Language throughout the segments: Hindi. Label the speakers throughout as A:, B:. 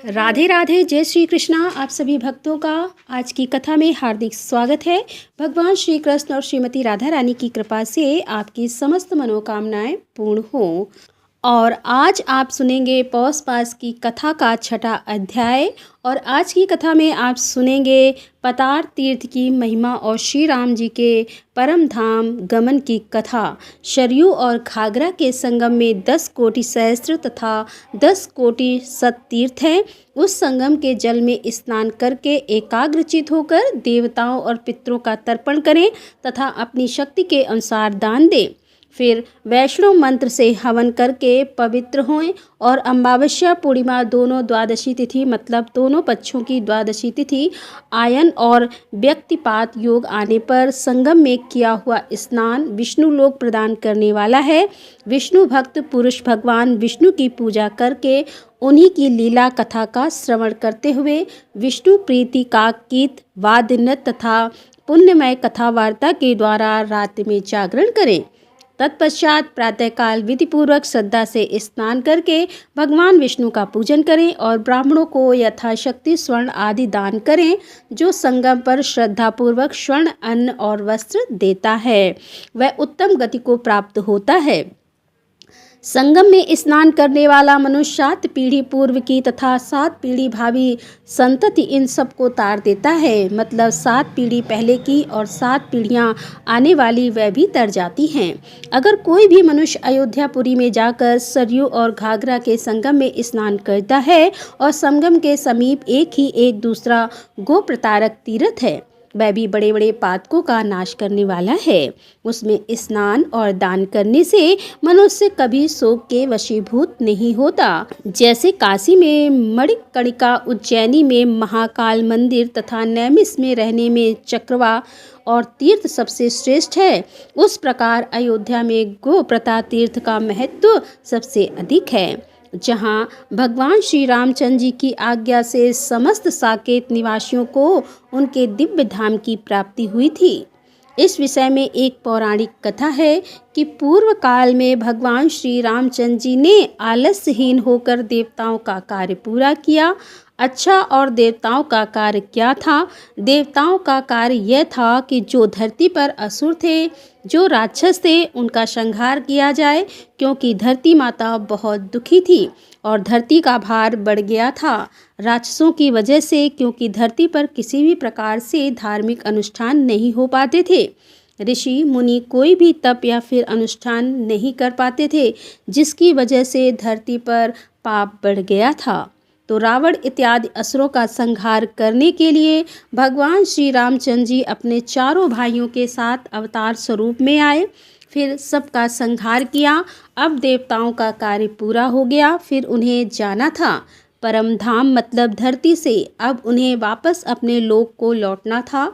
A: राधे राधे, जय श्री कृष्णा। आप सभी भक्तों का आज की कथा में हार्दिक स्वागत है। भगवान श्री कृष्ण और श्रीमती राधा रानी की कृपा से आपकी समस्त मनोकामनाएं पूर्ण हों। और आज आप सुनेंगे पौष पास की कथा का छठा अध्याय। और आज की कथा में आप सुनेंगे पतार तीर्थ की महिमा और श्री राम जी के परम धाम गमन की कथा। सरयू और घाघरा के संगम में 10 कोटि सहस्त्र तथा 10 कोटि सत तीर्थ हैं। उस संगम के जल में स्नान करके एकाग्रचित होकर देवताओं और पितरों का तर्पण करें तथा अपनी शक्ति के अनुसार दान दें। फिर वैष्णव मंत्र से हवन करके पवित्र हों और अमावस्या पूर्णिमा दोनों द्वादशी तिथि मतलब दोनों पक्षों की द्वादशी तिथि आयन और व्यक्तिपात योग आने पर संगम में किया हुआ स्नान विष्णु लोक प्रदान करने वाला है। विष्णु भक्त पुरुष भगवान विष्णु की पूजा करके उन्हीं की लीला कथा का श्रवण करते हुए विष्णु प्रीति का गीत वाद्य नृत्य तथा पुण्यमय कथा वार्ता के द्वारा रात में जागरण करें। तत्पश्चात प्रातःकाल विधिपूर्वक श्रद्धा से स्नान करके भगवान विष्णु का पूजन करें और ब्राह्मणों को यथाशक्ति स्वर्ण आदि दान करें। जो संगम पर श्रद्धापूर्वक स्वर्ण अन्न और वस्त्र देता है वह उत्तम गति को प्राप्त होता है। संगम में स्नान करने वाला मनुष्य 7 पीढ़ी पूर्व की तथा 7 पीढ़ी भावी संतति इन सबको तार देता है। मतलब 7 पीढ़ी पहले की और 7 पीढ़ियां आने वाली वह भी तर जाती हैं। अगर कोई भी मनुष्य अयोध्यापुरी में जाकर सरयू और घाघरा के संगम में स्नान करता है और संगम के समीप एक दूसरा गोप्रतारक तीर्थ है, वह भी बड़े बड़े पातकों का नाश करने वाला है। उसमें स्नान और दान करने से मनुष्य कभी शोक के वशीभूत नहीं होता। जैसे काशी में मणिकर्णिका, उज्जैनी में महाकाल मंदिर तथा नैमिष में रहने में चक्रवा और तीर्थ सबसे श्रेष्ठ है, उस प्रकार अयोध्या में गोप्रता तीर्थ का महत्व सबसे अधिक है। जहाँ भगवान श्री रामचंद्र जी की आज्ञा से समस्त साकेत निवासियों को उनके दिव्य धाम की प्राप्ति हुई थी। इस विषय में एक पौराणिक कथा है कि पूर्व काल में भगवान श्री रामचंद्र जी ने आलस्यहीन होकर देवताओं का कार्य पूरा किया। अच्छा, और देवताओं का कार्य क्या था? देवताओं का कार्य यह था कि जो धरती पर असुर थे, जो राक्षस थे, उनका संहार किया जाए, क्योंकि धरती माता बहुत दुखी थी और धरती का भार बढ़ गया था राक्षसों की वजह से, क्योंकि धरती पर किसी भी प्रकार से धार्मिक अनुष्ठान नहीं हो पाते थे। ऋषि मुनि कोई भी तप या फिर अनुष्ठान नहीं कर पाते थे, जिसकी वजह से धरती पर पाप बढ़ गया था। तो रावण इत्यादि असुरों का संहार करने के लिए भगवान श्री रामचंद्र जी अपने चारों भाइयों के साथ अवतार स्वरूप में आए। फिर सबका संहार किया। अब देवताओं का कार्य पूरा हो गया। फिर उन्हें जाना था परम धाम मतलब धरती से। अब उन्हें वापस अपने लोक को लौटना था।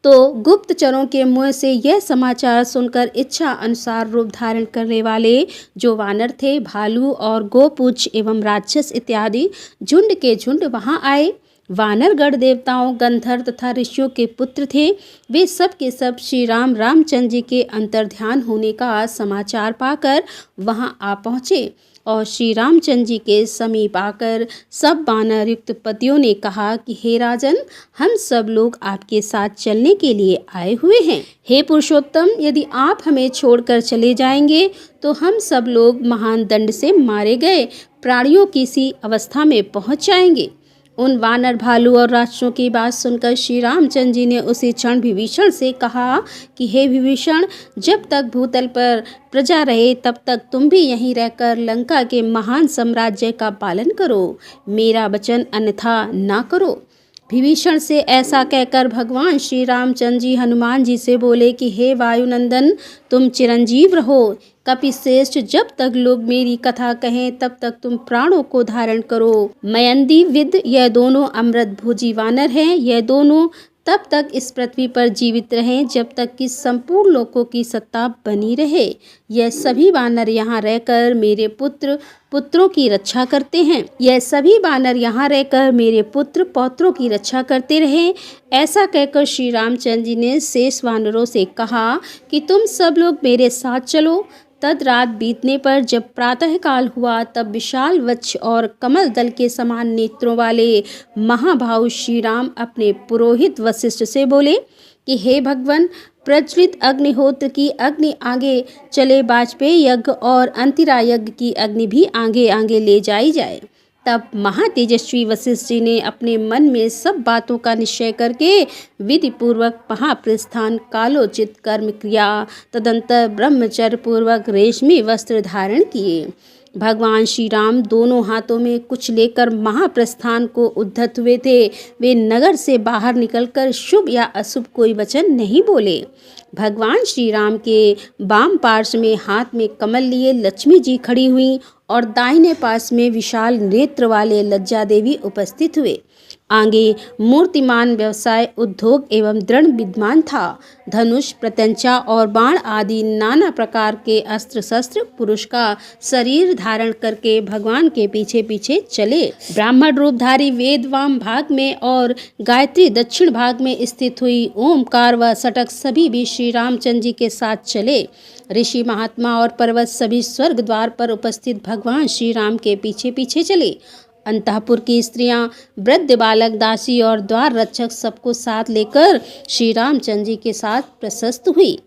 A: तो गुप्तचरों के मुँह से यह समाचार सुनकर इच्छा अनुसार रूप धारण करने वाले जो वानर थे, भालू और गोपूछ एवं राक्षस इत्यादि झुंड के झुंड वहां आए। वानरगढ़ देवताओं, गंधर्व तथा ऋषियों के पुत्र थे। वे सब के सब श्री रामचंद्र जी के अंतर्ध्यान होने का समाचार पाकर वहां आ पहुँचे और श्री रामचंद्र जी के समीप आकर सब वानर युक्त पतियों ने कहा कि हे राजन, हम सब लोग आपके साथ चलने के लिए आए हुए हैं। हे पुरुषोत्तम, यदि आप हमें छोड़कर चले जाएंगे तो हम सब लोग महान दंड से मारे गए प्राणियों की सी अवस्था में पहुंच जाएंगे। उन वानर, भालू और राक्षसों की बात सुनकर श्री रामचंद्र जी ने उसी क्षण विभीषण से कहा कि हे विभीषण, जब तक भूतल पर प्रजा रहे तब तक तुम भी यहीं रहकर लंका के महान साम्राज्य का पालन करो, मेरा वचन अन्यथा ना करो। विभीषण से ऐसा कहकर भगवान श्री रामचंद्र जी हनुमान जी से बोले कि हे वायुनंदन, तुम चिरंजीव रहो। कपिश्रेष्ठ, जब तक लोग मेरी कथा कहें तब तक तुम प्राणों को धारण करो। मयंदी, विद, यह दोनों अमृत भोजी वानर हैं। यह दोनों तब तक इस पृथ्वी पर जीवित रहें जब तक कि संपूर्ण लोकों की सत्ता बनी रहे। यह सभी वानर यहाँ रहकर मेरे पुत्रों की रक्षा करते हैं। यह सभी वानर यहाँ रहकर मेरे पुत्र पौत्रों की रक्षा करते रहे। ऐसा कहकर श्री रामचंद्र जी ने शेष वानरों से कहा कि तुम सब लोग मेरे साथ चलो। तद रात बीतने पर जब प्रातःकाल हुआ, तब विशाल वक्ष और कमल दल के समान नेत्रों वाले महाभाव श्री राम अपने पुरोहित वशिष्ठ से बोले कि हे भगवान, प्रज्वलित अग्निहोत्र की अग्नि आगे चले, वाजपेयी यज्ञ और अंतिरा यज्ञ की अग्नि भी आगे आगे ले जाई जाए। तब महातेजस्वी वशिष्ठ जी ने अपने मन में सब बातों का निश्चय करके विधि पूर्वक महाप्रस्थान कालोचित कर्म किया। तदंतर ब्रह्मचर्य पूर्वक रेशमी वस्त्र धारण किए। भगवान श्री राम दोनों हाथों में कुछ लेकर महाप्रस्थान को उद्धत हुए थे। वे नगर से बाहर निकलकर शुभ या अशुभ कोई वचन नहीं बोले। भगवान श्री राम के वाम पार्श्व में हाथ में कमल लिए लक्ष्मी जी खड़ी हुई और दाहिने पास में विशाल नेत्र वाले लज्जा देवी उपस्थित हुए। आगे मूर्तिमान व्यवसाय उद्योग एवं दृढ़ विद्यमान था। धनुष, प्रत्यंचा और बाण आदि नाना प्रकार के अस्त्र शस्त्र पुरुष का शरीर धारण करके भगवान के पीछे पीछे चले। ब्राह्मण रूपधारी वेद वाम भाग में और गायत्री दक्षिण भाग में स्थित हुई ओमकार व सटक सभी भी श्री रामचंद्र जी के साथ चले। ऋषि महात्मा और पर्वत सभी स्वर्ग द्वार पर उपस्थित भगवान श्री राम के पीछे पीछे चले। अंतःपुर की स्त्रियां, वृद्ध बालक, दासी और द्वार रक्षक सबको साथ लेकर श्री रामचंद्र जी के साथ प्रशस्त हुई।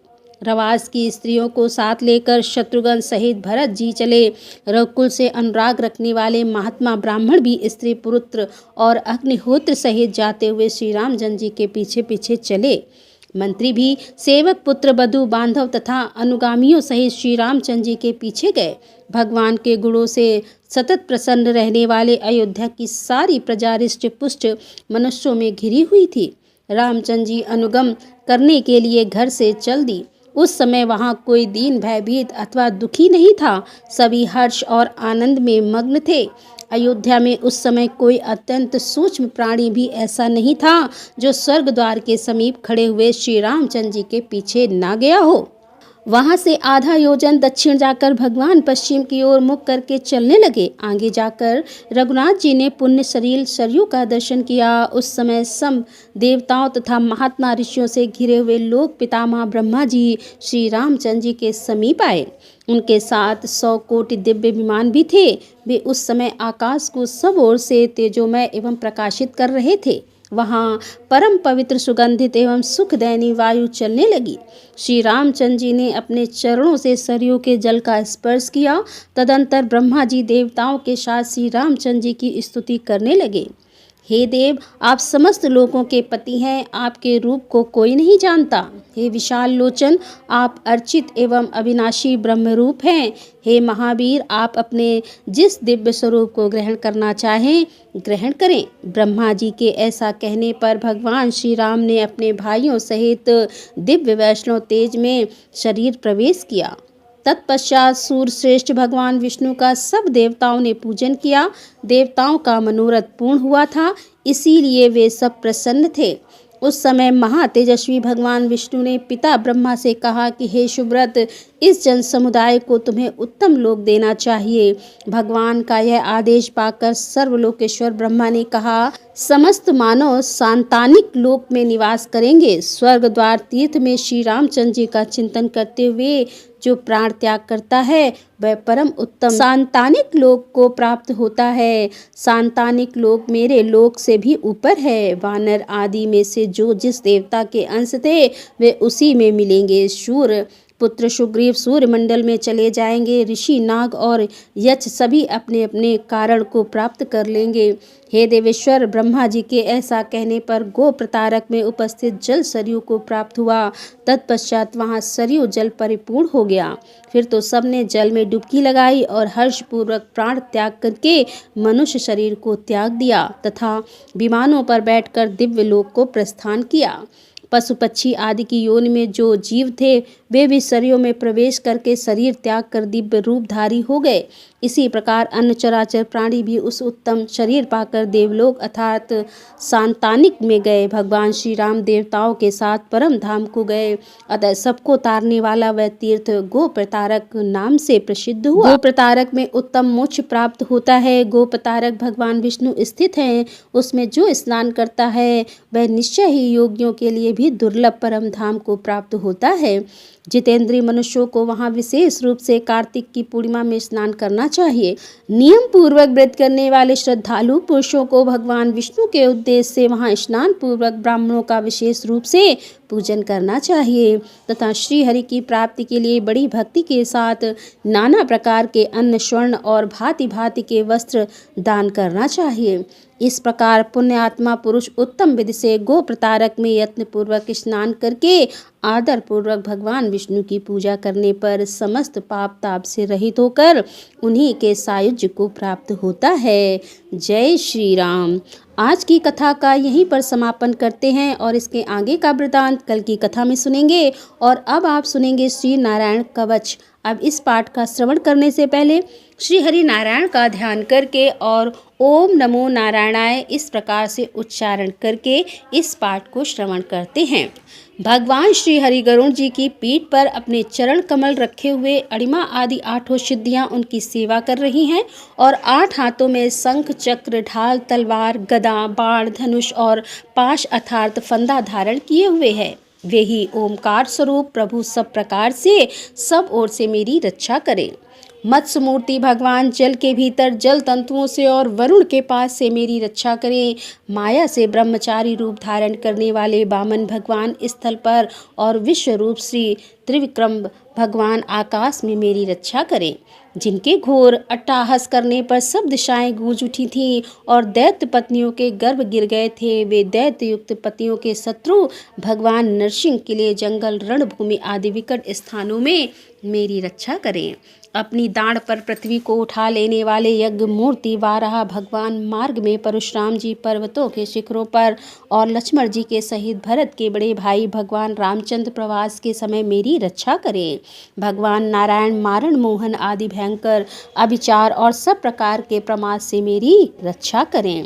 A: रवास की स्त्रियों को साथ लेकर शत्रुघ्न सहित भरत जी चले। रघुकुल से अनुराग रखने वाले महात्मा ब्राह्मण भी स्त्री पुत्र और अग्निहोत्र सहित जाते हुए श्री रामचंद्र जी के पीछे पीछे चले। मंत्री भी सेवक, पुत्र, बधु, बांधव तथा अनुगामियों सहित श्री रामचंद्र जी के पीछे गए। भगवान के गुणों से सतत प्रसन्न रहने वाले अयोध्या की सारी प्रजा हृष्ट पुष्ट मनुष्यों में घिरी हुई थी। रामचंद्र जी अनुगम करने के लिए घर से चल दी। उस समय वहाँ कोई दीन, भयभीत अथवा दुखी नहीं था। सभी हर्ष और आनंद में मग्न थे। अयोध्या में उस समय कोई अत्यंत सूक्ष्म प्राणी भी ऐसा नहीं था जो स्वर्ग द्वार के समीप खड़े हुए श्री रामचंद्र जी के पीछे ना गया हो। वहां से आधा योजन दक्षिण जाकर भगवान पश्चिम की ओर मुख करके चलने लगे। आगे जाकर रघुनाथ जी ने पुण्य सलील सरयू का दर्शन किया। उस समय सम देवताओं तथा महात्मा ऋषियों से घिरे हुए लोक पितामह ब्रह्मा जी श्री रामचंद्र जी के समीप आए। उनके साथ 100 कोटि दिव्य विमान भी थे। वे उस समय आकाश को सब ओर से तेजोमय एवं प्रकाशित कर रहे थे। वहाँ परम पवित्र, सुगंधित एवं सुखदैनी वायु चलने लगी। श्री रामचंद्र जी ने अपने चरणों से सरयू के जल का स्पर्श किया। तदंतर ब्रह्मा जी देवताओं के साथ श्री रामचंद्र जी की स्तुति करने लगे। हे देव, आप समस्त लोगों के पति हैं। आपके रूप को कोई नहीं जानता। हे विशाल लोचन, आप अर्चित एवं अविनाशी ब्रह्म रूप हैं। हे महावीर, आप अपने जिस दिव्य स्वरूप को ग्रहण करना चाहें ग्रहण करें। ब्रह्मा जी के ऐसा कहने पर भगवान श्री राम ने अपने भाइयों सहित दिव्य वैष्णव तेज में शरीर प्रवेश किया। तत्पश्चात सूर्यश्रेष्ठ भगवान विष्णु का सब देवताओं ने पूजन किया। देवताओं का मनोरथ पूर्ण हुआ था, इसीलिए वे सब प्रसन्न थे। उस समय महातेजस्वी भगवान विष्णु ने पिता ब्रह्मा से कहा कि हे शुभ्रत, इस जन समुदाय को तुम्हें उत्तम लोक देना चाहिए। भगवान का यह आदेश पाकर सर्वलोकेश्वर ब्रह्मा ने कहा, समस्त मानव सांतानिक लोक में निवास करेंगे। स्वर्ग द्वार तीर्थ में श्री रामचंद्र जी का चिंतन करते हुए जो प्राण त्याग करता है वह परम उत्तम सांतानिक लोक को प्राप्त होता है। सांतानिक लोक मेरे लोक से भी ऊपर है। वानर आदि में से जो जिस देवता के अंश थे वे उसी में मिलेंगे। शूर पुत्र सुग्रीव सूर्यमंडल में चले जाएंगे। ऋषि, नाग और यक्ष सभी अपने अपने कारण को प्राप्त कर लेंगे। हे देवेश्वर, ब्रह्मा जी के ऐसा कहने पर गो प्रतारक में उपस्थित जल सरयू को प्राप्त हुआ। तत्पश्चात वहाँ सरयू जल परिपूर्ण हो गया। फिर तो सबने जल में डुबकी लगाई और हर्षपूर्वक प्राण त्याग करके मनुष्य शरीर को त्याग दिया तथा विमानों पर बैठकर दिव्य लोक को प्रस्थान किया। पशु पक्षी आदि की योनि में जो जीव थे वे भी शरीरों में प्रवेश करके शरीर त्याग कर दिव्य रूपधारी हो गए। इसी प्रकार अन्य चराचर प्राणी भी उस उत्तम शरीर पाकर देवलोक अर्थात सांतानिक में गए। भगवान श्री राम देवताओं के साथ परम धाम को गए। अतः सबको तारने वाला वह तीर्थ गो प्रतारक नाम से प्रसिद्ध हुआ। गो प्रतारक में उत्तम मोक्ष प्राप्त होता है। गो प्रतारक भगवान विष्णु स्थित हैं। उसमें जो स्नान करता है वह निश्चय ही योगियों के लिए भी दुर्लभ परम धाम को प्राप्त होता है। जितेंद्रीय मनुष्यों को वहाँ विशेष रूप से कार्तिक की पूर्णिमा में स्नान करना चाहिए। नियम पूर्वक व्रत करने वाले श्रद्धालु पुरुषों को भगवान विष्णु के उद्देश्य से वहाँ स्नान पूर्वक ब्राह्मणों का विशेष रूप से पूजन करना चाहिए तथा श्री हरि की प्राप्ति के लिए बड़ी भक्ति के साथ नाना प्रकार के अन्न, स्वर्ण और भांति भांति के वस्त्र दान करना चाहिए। इस प्रकार पुण्यात्मा पुरुष उत्तम विधि से गो प्रतारक में यत्न पूर्वक स्नान करके आदर पूर्वक भगवान विष्णु की पूजा करने पर समस्त पाप ताप से रहित होकर उन्हीं के सायुज्य को प्राप्त होता है। जय श्री राम। आज की कथा का यहीं पर समापन करते हैं और इसके आगे का वृतांत कल की कथा में सुनेंगे। और अब आप सुनेंगे श्री नारायण कवच। अब इस पाठ का श्रवण करने से पहले श्री हरि नारायण का ध्यान करके और ओम नमो नारायणाय इस प्रकार से उच्चारण करके इस पाठ को श्रवण करते हैं। भगवान श्री हरि गरुड़ जी की पीठ पर अपने चरण कमल रखे हुए अणिमा आदि 8 सिद्धियां उनकी सेवा कर रही हैं और 8 हाथों में शंख, चक्र, ढाल, तलवार, गदा, बाण, धनुष और पाश अर्थात फंदा धारण किए हुए हैं। वे ही ओमकार स्वरूप प्रभु सब प्रकार से सब ओर से मेरी रक्षा करें। मत्स्य मूर्ति भगवान जल के भीतर जल तंतुओं से और वरुण के पास से मेरी रक्षा करें। माया से ब्रह्मचारी रूप धारण करने वाले वामन भगवान स्थल पर और विश्व रूप श्री त्रिविक्रम भगवान आकाश में मेरी रक्षा करें। जिनके घोर अट्टहास करने पर सब दिशाएं गूंज उठी थीं और दैत्य पत्नियों के गर्भ गिर गए थे, वे दैत्य युक्त पतियों के शत्रु भगवान नरसिंह किले, जंगल, रणभूमि आदि विकट स्थानों में मेरी रक्षा करें। अपनी दाढ़ पर पृथ्वी को उठा लेने वाले यज्ञ मूर्ति वाराह भगवान मार्ग में परशुराम जी पर्वतों के शिखरों पर और लक्ष्मण जी के सहित भरत के बड़े भाई भगवान रामचंद्र प्रवास के समय मेरी रक्षा करें। भगवान नारायण मारण मोहन आदि भयंकर अभिचार और सब प्रकार के प्रमाद से मेरी रक्षा करें।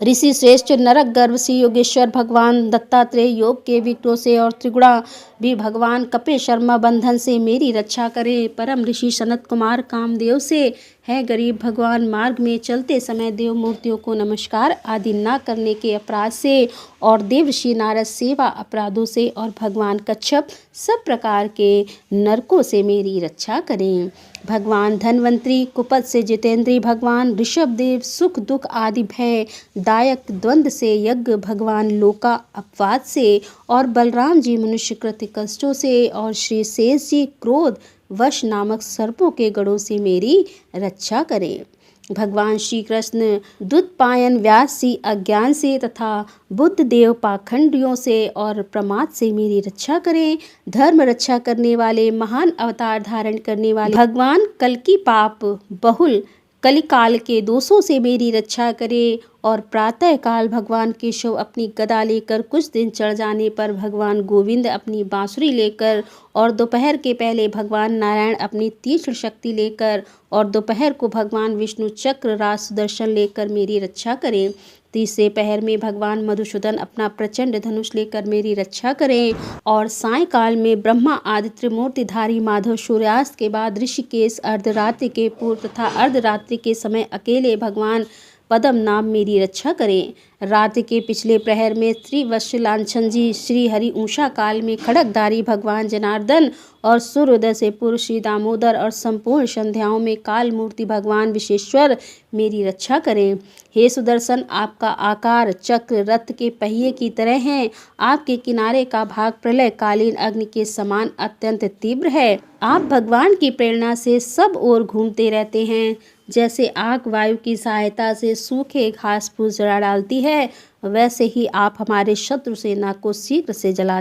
A: ऋषि श्रेष्ठ नरक गर्भ से योगेश्वर भगवान दत्तात्रेय योग के विघ्नों से और त्रिगुणा भी भगवान कपिल शर्मा बंधन से मेरी रक्षा करें। परम ऋषि सनत कुमार कामदेव से है गरीब भगवान मार्ग में चलते समय देव मूर्तियों को नमस्कार आदि न करने के अपराध से और देवऋषि नारद सेवा अपराधों से और भगवान कच्छप सब प्रकार के नरकों से मेरी रक्षा करें। भगवान धन्वंतरी कुपत से जितेंद्रीय भगवान ऋषभदेव सुख दुख आदि भय दायक द्वंद्व से यज्ञ भगवान लोका अपवाद से और बलराम जी मनुष्य कृत कष्टों से और श्री शेष जी क्रोध वश नामक सर्पों के गढ़ों से मेरी रक्षा करें। भगवान श्री कृष्ण दुत्पायन व्यास जी अज्ञान से तथा बुद्ध देव पाखंडियों से और प्रमाद से मेरी रक्षा करें। धर्म रक्षा करने वाले महान अवतार धारण करने वाले भगवान कल्कि पाप बहुल कलिकाल के दोषों से मेरी रक्षा करें। और प्रातः काल भगवान केशव अपनी गदा लेकर कुछ दिन चढ़ जाने पर भगवान गोविंद अपनी बांसुरी लेकर और दोपहर के पहले भगवान नारायण अपनी तीक्ष्ण शक्ति लेकर और दोपहर को भगवान विष्णु चक्र राज सुदर्शन लेकर मेरी रक्षा करें। तीसरे पहर में भगवान मधुसूदन अपना प्रचंड धनुष लेकर मेरी रक्षा करें और सायंकाल में ब्रह्मा आदि त्रिमूर्तिधारी माधव सूर्यास्त के बाद ऋषिकेश अर्धरात्रि के पूर्व तथा अर्धरात्रि के समय अकेले भगवान पद्म नाम मेरी रक्षा करें। रात के पिछले प्रहर में त्रिवत्स्य लांछन जी श्री हरि ऊषा काल में खड़गधारी भगवान जनार्दन और सूर्योदय से पूर्व श्री दामोदर और संपूर्ण संध्याओं में काल मूर्ति भगवान विश्वेश्वर मेरी रक्षा करें। हे सुदर्शन, आपका आकार चक्र रथ के पहिए की तरह है। आपके किनारे का भाग प्रलय कालीन अग्नि के समान अत्यंत तीव्र है। आप भगवान की प्रेरणा से सब ओर घूमते रहते हैं। जैसे आग वायु की सहायता से सूखे घास फूस जला डालती है, वैसे ही आप हमारे शत्रु सेना को शीघ्र से जला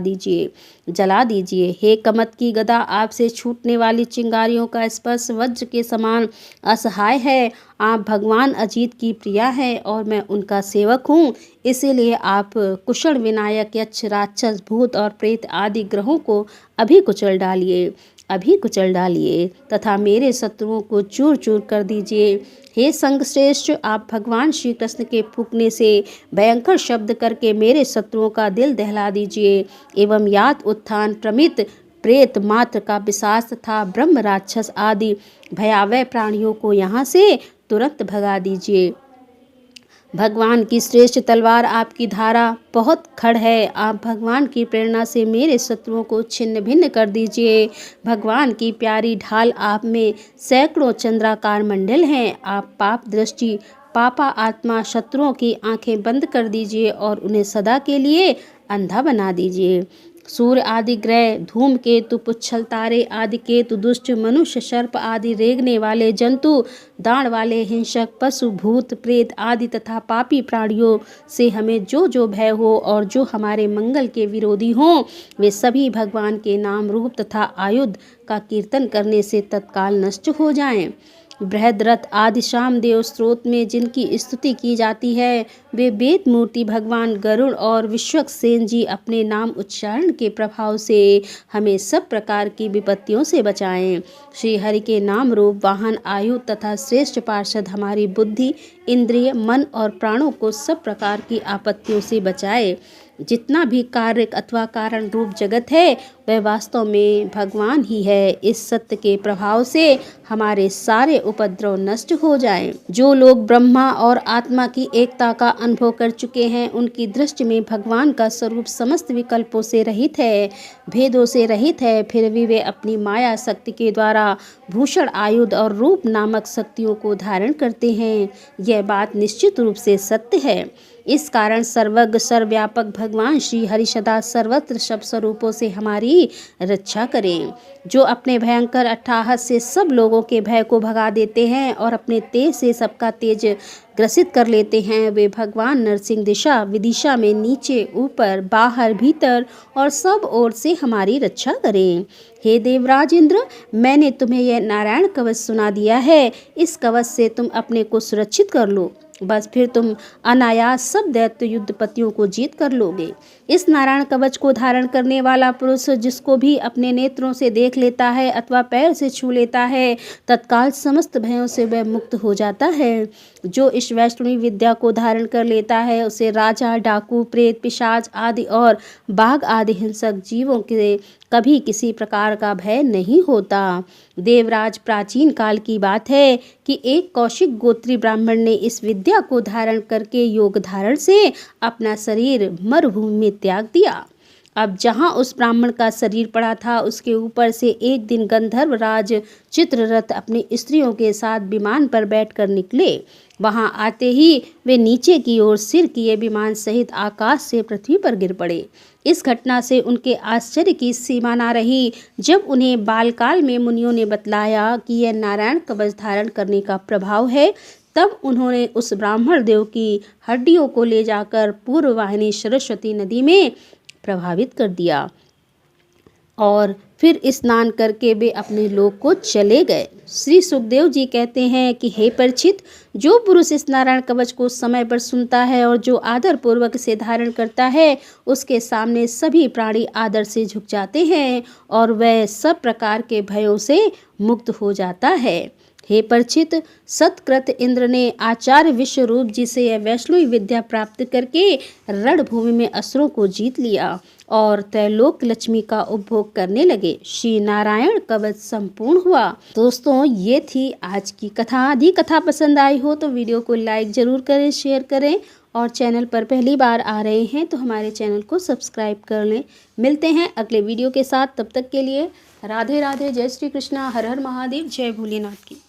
A: दीजिए। हे कमत की गदा, आपसे छूटने वाली चिंगारियों का स्पर्श वज्र के समान असहाय है। आप भगवान अजीत की प्रिया है और मैं उनका सेवक हूँ, इसीलिए आप कुशल विनायक यक्ष राक्षस भूत और प्रेत आदि ग्रहों को अभी कुचल डालिए। अभी कुचल डालिए तथा मेरे शत्रुओं को चूर चूर कर दीजिए। हे संघश्रेष्ठ, आप भगवान श्री कृष्ण के फूंकने से भयंकर शब्द करके मेरे शत्रुओं का दिल दहला दीजिए एवं यात उत्थान प्रमित प्रेत मात्र का पिशाच तथा ब्रह्म राक्षस आदि भयावह प्राणियों को यहाँ से तुरंत भगा दीजिए। भगवान की श्रेष्ठ तलवार आपकी धारा बहुत खड़ है। आप भगवान की प्रेरणा से मेरे शत्रुओं को छिन्न भिन्न कर दीजिए। भगवान की प्यारी ढाल आप में सैकड़ों चंद्राकार मंडल हैं। आप पाप दृष्टि पापा आत्मा शत्रुओं की आंखें बंद कर दीजिए और उन्हें सदा के लिए अंधा बना दीजिए। सूर्य आदि ग्रह, धूमकेतु, पुच्छल तारे आदि केतु, दुष्ट मनुष्य, सर्प आदि रेंगने वाले जंतु, दाढ़ वाले हिंसक, पशु, भूत, प्रेत आदि तथा पापी प्राणियों से हमें जो जो भय हो और जो हमारे मंगल के विरोधी हों, वे सभी भगवान के नाम रूप तथा आयुध का कीर्तन करने से तत्काल नष्ट हो जाएं। बृहद्रथ आदि शामदेव स्त्रोत में जिनकी स्तुति की जाती है, वे वेद मूर्ति भगवान गरुड़ और विश्वक्सेन जी अपने नाम उच्चारण के प्रभाव से हमें सब प्रकार की विपत्तियों से बचाएं। श्री हरि के नाम रूप वाहन, आयु तथा श्रेष्ठ पार्षद हमारी बुद्धि, इंद्रिय, मन और प्राणों को सब प्रकार की आपत्तियों से बचाए। जितना भी कार्य अथवा कारण रूप जगत है वह वास्तव में भगवान ही है। इस सत्य के प्रभाव से हमारे सारे उपद्रव नष्ट हो जाएं। जो लोग ब्रह्मा और आत्मा की एकता का अनुभव कर चुके हैं, उनकी दृष्टि में भगवान का स्वरूप समस्त विकल्पों से रहित है, भेदों से रहित है। फिर भी वे अपनी माया शक्ति के द्वारा भूषण, आयुध और रूप नामक शक्तियों को धारण करते हैं। यह बात निश्चित रूप से सत्य है। इस कारण सर्वज्ञ सर्वव्यापक भगवान श्री हरि सदा सर्वत्र सब स्वरूपों से हमारी रक्षा करें। जो अपने भयंकर अट्टहास से सब लोगों के भय को भगा देते हैं और अपने तेज से सबका तेज ग्रसित कर लेते हैं, वे भगवान नरसिंह दिशा विदिशा में नीचे ऊपर बाहर भीतर और सब ओर से हमारी रक्षा करें। हे देवराज इंद्र, मैंने तुम्हें यह नारायण कवच सुना दिया है। इस कवच से तुम अपने को सुरक्षित कर लो, बस फिर तुम अनायास सब दैत्य युद्धपतियों को जीत कर लोगे। इस नारायण कवच को धारण करने वाला पुरुष जिसको भी अपने नेत्रों से देख लेता है अथवा पैर से छू लेता है, तत्काल समस्त भयों से वह मुक्त हो जाता है। जो इस वैष्णवी विद्या को धारण कर लेता है, उसे राजा, डाकू, प्रेत, पिशाच आदि और बाघ आदि हिंसक जीवों के कभी किसी प्रकार का भय नहीं होता। देवराज, प्राचीन काल की बात है कि एक कौशिक गोत्री ब्राह्मण ने इस विद्या को धारण करके योग धारण से अपना शरीर मरुभूमि में त्याग दिया। अब जहाँ उस ब्राह्मण का शरीर पड़ा था, उसके ऊपर से एक दिन गंधर्व राज चित्ररथ अपनी स्त्रियों के साथ विमान पर बैठकर निकले। वहां आते ही वे नीचे की ओर सिर किए विमान सहित आकाश से पृथ्वी पर गिर पड़े। इस घटना से उनके आश्चर्य की सीमा न रही। जब उन्हें बालकाल में मुनियों ने बतलाया कि यह नारायण कवच धारण करने का प्रभाव है, तब उन्होंने उस ब्राह्मण देव की हड्डियों को ले जाकर पूर्ववाहिनी सरस्वती नदी में प्रभावित कर दिया और फिर स्नान करके वे अपने लोक को चले गए। श्री सुखदेव जी कहते हैं कि हे परीक्षित, जो पुरुष इस नारायण कवच को समय पर सुनता है और जो आदर पूर्वक से धारण करता है, उसके सामने सभी प्राणी आदर से झुक जाते हैं और वह सब प्रकार के भयों से मुक्त हो जाता है। हे परीक्षित, सतकृत इंद्र ने आचार्य विश्वरूप जी से यह वैष्णवी विद्या प्राप्त करके रणभूमि में असुरों को जीत लिया और त्रैलोक लक्ष्मी का उपभोग करने लगे। श्री नारायण कवच संपूर्ण हुआ। दोस्तों, ये थी आज की कथा। यदि कथा पसंद आई हो तो वीडियो को लाइक जरूर करें, शेयर करें और चैनल पर पहली बार आ रहे हैं तो हमारे चैनल को सब्सक्राइब कर लें। मिलते हैं अगले वीडियो के साथ। तब तक के लिए राधे राधे, जय श्री कृष्णा, हर हर महादेव, जय भोलेनाथ की।